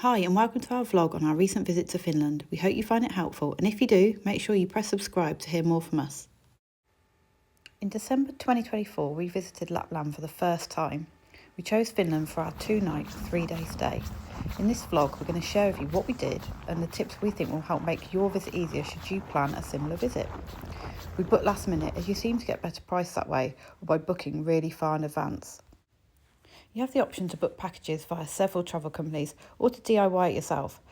Hi and welcome to our vlog on our recent visit to Finland. We hope you find it helpful, and if you do, make sure you press subscribe to hear more from us. In December 2024, we visited Lapland for the first time. We chose Finland for our 2-night, 3-day stay. In this vlog, we're going to share with you what we did and the tips we think will help make your visit easier should you plan a similar visit. We booked last minute as you seem to get better price that way, or by booking really far in advance. You have the option to book packages via several travel companies or to DIY it yourself.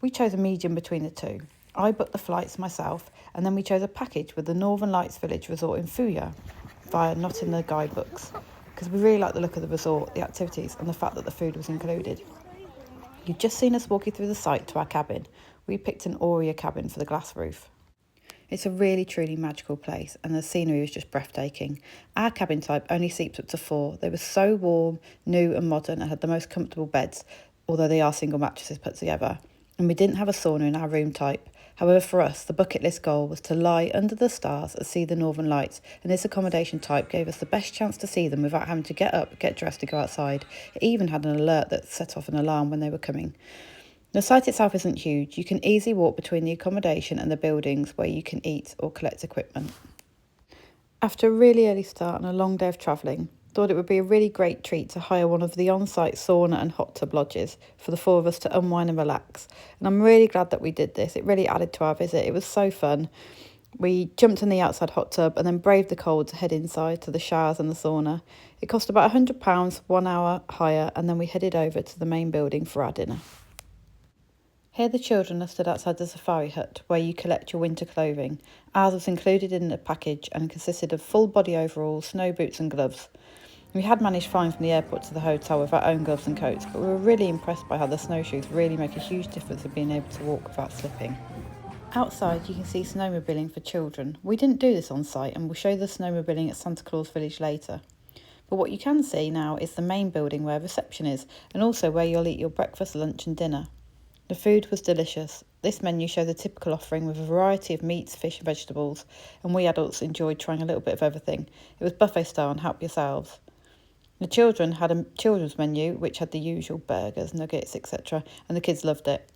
We chose a medium between the two. I booked the flights myself, and then we chose a package with the Northern Lights Village resort in Pyhä via Not in the Guidebooks, because we really liked the look of the resort, the activities and the fact that the food was included. You've just seen us walking through the site to our cabin. We picked an Aurea cabin for the glass roof. It's a really truly magical place and the scenery was just breathtaking. Our cabin type only sleeps up to 4. They were so warm, new and modern and had the most comfortable beds, although they are single mattresses put together. And we didn't have a sauna in our room type. However, for us, the bucket list goal was to lie under the stars and see the Northern Lights, and this accommodation type gave us the best chance to see them without having to get up, get dressed to go outside. It even had an alert that set off an alarm when they were coming. The site itself isn't huge. You can easily walk between the accommodation and the buildings where you can eat or collect equipment. After a really early start and a long day of travelling, thought it would be a really great treat to hire one of the on-site sauna and hot tub lodges for the 4 of us to unwind and relax. And I'm really glad that we did this. It really added to our visit. It was so fun. We jumped in the outside hot tub and then braved the cold to head inside to the showers and the sauna. It cost about £100, 1 hour hire, and then we headed over to the main building for our dinner. Here the children are stood outside the safari hut where you collect your winter clothing. Ours was included in the package and consisted of full body overalls, snow boots and gloves. We had managed fine from the airport to the hotel with our own gloves and coats, but we were really impressed by how the snowshoes really make a huge difference in being able to walk without slipping. Outside you can see snowmobiling for children. We didn't do this on site and we'll show the snowmobiling at Santa Claus Village later. But what you can see now is the main building where reception is, and also where you'll eat your breakfast, lunch and dinner. The food was delicious. This menu shows a typical offering with a variety of meats, fish and vegetables, and we adults enjoyed trying a little bit of everything. It was buffet style and help yourselves. The children had a children's menu which had the usual burgers, nuggets, etc. and the kids loved it.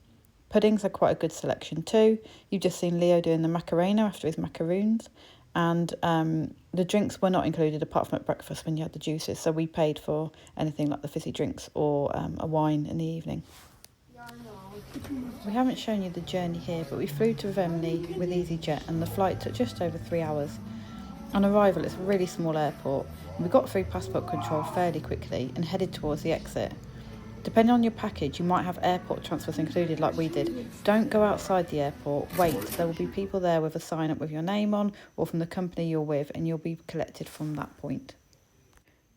Puddings had quite a good selection too. You've just seen Leo doing the Macarena after his macaroons, and the drinks were not included apart from at breakfast when you had the juices, so we paid for anything like the fizzy drinks or a wine in the evening. We haven't shown you the journey here, but we flew to Rovaniemi with EasyJet and the flight took just over 3 hours. On arrival, it's a really small airport, and we got through passport control fairly quickly and headed towards the exit. Depending on your package, you might have airport transfers included like we did. Don't go outside the airport, wait, there will be people there with a sign up with your name on or from the company you're with, and you'll be collected from that point.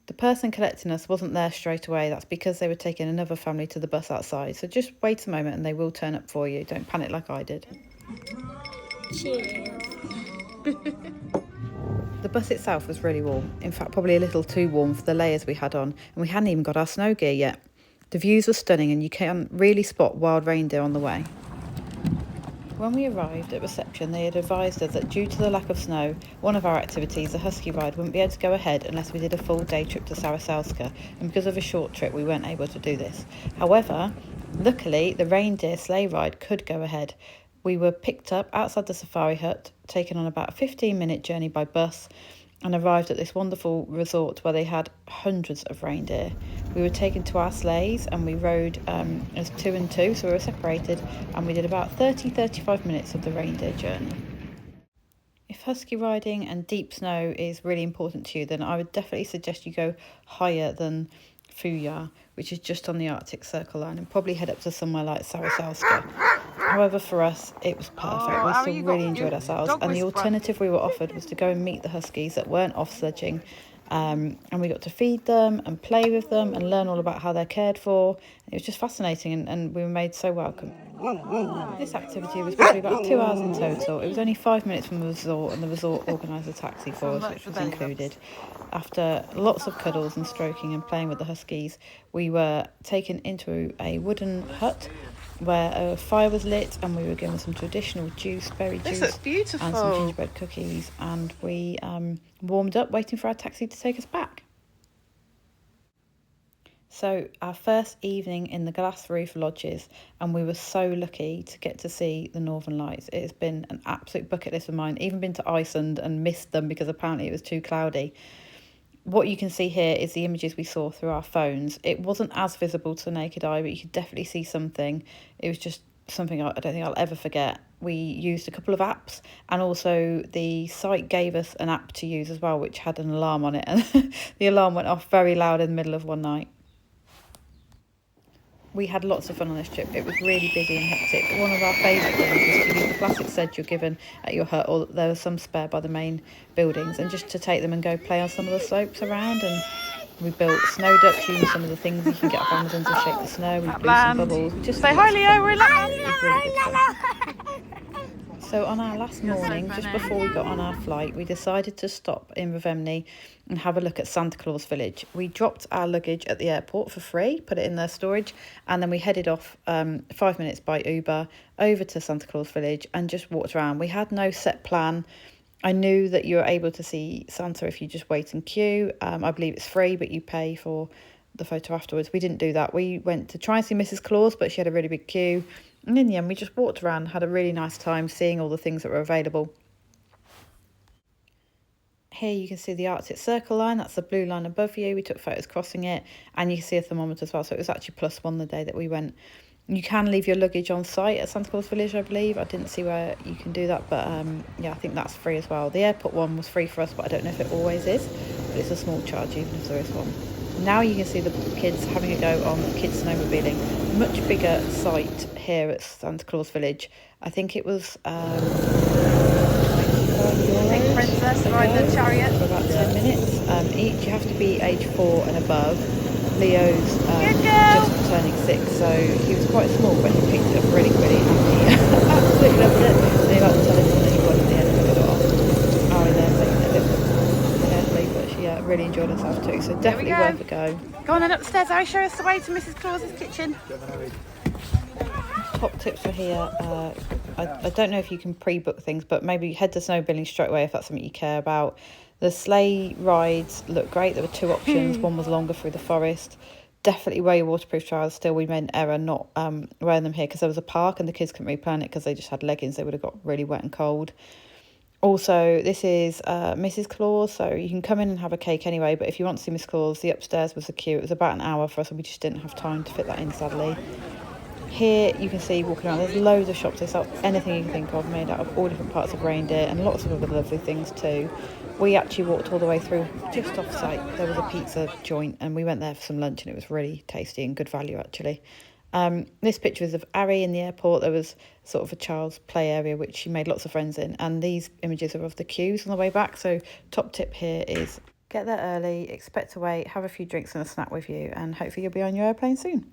The person collecting us wasn't there straight away. That's because they were taking another family to the bus outside. So just wait a moment and they will turn up for you. Don't panic like I did. Cheers. The bus itself was really warm. In fact, probably a little too warm for the layers we had on. And we hadn't even got our snow gear yet. The views were stunning and you can really spot wild reindeer on the way. When we arrived at reception, they had advised us that due to the lack of snow, one of our activities, the Husky ride, wouldn't be able to go ahead unless we did a full day trip to Sarasalska, and because of a short trip we weren't able to do this. However, luckily the Reindeer sleigh ride could go ahead. We were picked up outside the safari hut, taken on about a 15-minute journey by bus, and arrived at this wonderful resort where they had hundreds of reindeer. We were taken to our sleighs and we rode as 2 and 2, so we were separated, and we did about 30-35 minutes of the reindeer journey. If husky riding and deep snow is really important to you, then I would definitely suggest you go higher than Pyhä, which is just on the Arctic Circle line, and probably head up to somewhere like Sarasalska. However, for us, it was perfect. We still really enjoyed ourselves, and the alternative we were offered was to go and meet the huskies that weren't off sledging, and we got to feed them and play with them and learn all about how they're cared for. It was just fascinating, and we were made so welcome. This activity was probably about 2 hours in total. It was only 5 minutes from the resort, and the resort organised a taxi for us, which was included. After lots of cuddles and stroking and playing with the huskies, we were taken into a wooden hut where a fire was lit, and we were given some traditional juice, berry juice, and some gingerbread cookies, and we warmed up waiting for our taxi to take us back. So our first evening in the glass roof lodges, and we were so lucky to get to see the Northern Lights. It has been an absolute bucket list of mine. Even been to Iceland and missed them because apparently it was too cloudy. What you can see here is the images we saw through our phones. It wasn't as visible to the naked eye, but you could definitely see something. It was just something I don't think I'll ever forget. We used a couple of apps, and also the site gave us an app to use as well, which had an alarm on it, and the alarm went off very loud in the middle of one night. We had lots of fun on this trip. It was really busy and hectic. One of our favourite things was to use the plastic sled you're given at your hut, or there was some spare by the main buildings, and just to take them and go play on some of the slopes around. And we built snow ducks using some of the things you can get off Amazon to shake the snow. We blew some bubbles. We just say hi, Leo. We're in Lapland. It was really good fun. So on our last morning, just before we got on our flight, we decided to stop in Rovaniemi and have a look at Santa Claus Village. We dropped our luggage at the airport for free, put it in their storage, and then we headed off 5 minutes by Uber over to Santa Claus Village and just walked around. We had no set plan. I knew that you were able to see Santa if you just wait in queue. I believe it's free, but you pay for the photo afterwards. We didn't do that. We went to try and see Mrs. Claus, but she had a really big queue. And in the end, we just walked around, had a really nice time seeing all the things that were available. Here you can see the Arctic Circle line, that's the blue line above you. We took photos crossing it, and you can see a thermometer as well. So it was actually +1 the day that we went. You can leave your luggage on site at Santa Claus Village, I believe. I didn't see where you can do that, but yeah, I think that's free as well. The airport one was free for us, but I don't know if it always is. But it's a small charge even if there is one. Now you can see the kids having a go on kids snowmobiling. Much bigger site here at Santa Claus Village. I think it was Pink Princess ride the chariot for about 10 minutes each. You have to be age 4 and above. Leo's just turning 6, so he was quite small, but he picked it up really happy. Absolutely loved it. And he liked to tell everyone that he won at the end of it all. Ari there taking it a bit carefully, but she really enjoyed herself too, so definitely worth a go. Go on then upstairs, Harry, show us the way to Mrs. Claus's kitchen. Top tips for here. I don't know if you can pre-book things, but maybe head to snowmobiling straight away if that's something you care about. The sleigh rides look great. There were 2 options. One was longer through the forest. Definitely wear your waterproof trousers. Still, we made an error not wearing them here because there was a park and the kids couldn't really plan it because they just had leggings. They would have got really wet and cold. Also, this is Mrs. Claus, so you can come in and have a cake anyway, but if you want to see Miss Claus, the upstairs was the queue. It was about an hour for us and we just didn't have time to fit that in, sadly. Here you can see walking around, there's loads of shops. They sell anything you can think of, made out of all different parts of Reindeer, and lots of other lovely things too. We actually walked all the way through just off site. There was a pizza joint and we went there for some lunch and it was really tasty and good value actually. This picture is of Ari in the airport. There was sort of a child's play area which she made lots of friends in, and these images are of the queues on the way back. So top tip here is get there early, expect to wait, have a few drinks and a snack with you, and hopefully you'll be on your airplane soon.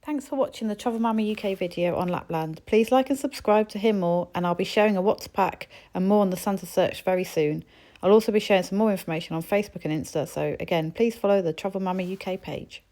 Thanks for watching the Travel Mama UK video on Lapland. Please like and subscribe to hear more, and I'll be sharing a what's pack and more on the Santa search very soon. I'll also be sharing some more information on Facebook and Insta, so again, please follow the Travel Mama UK page.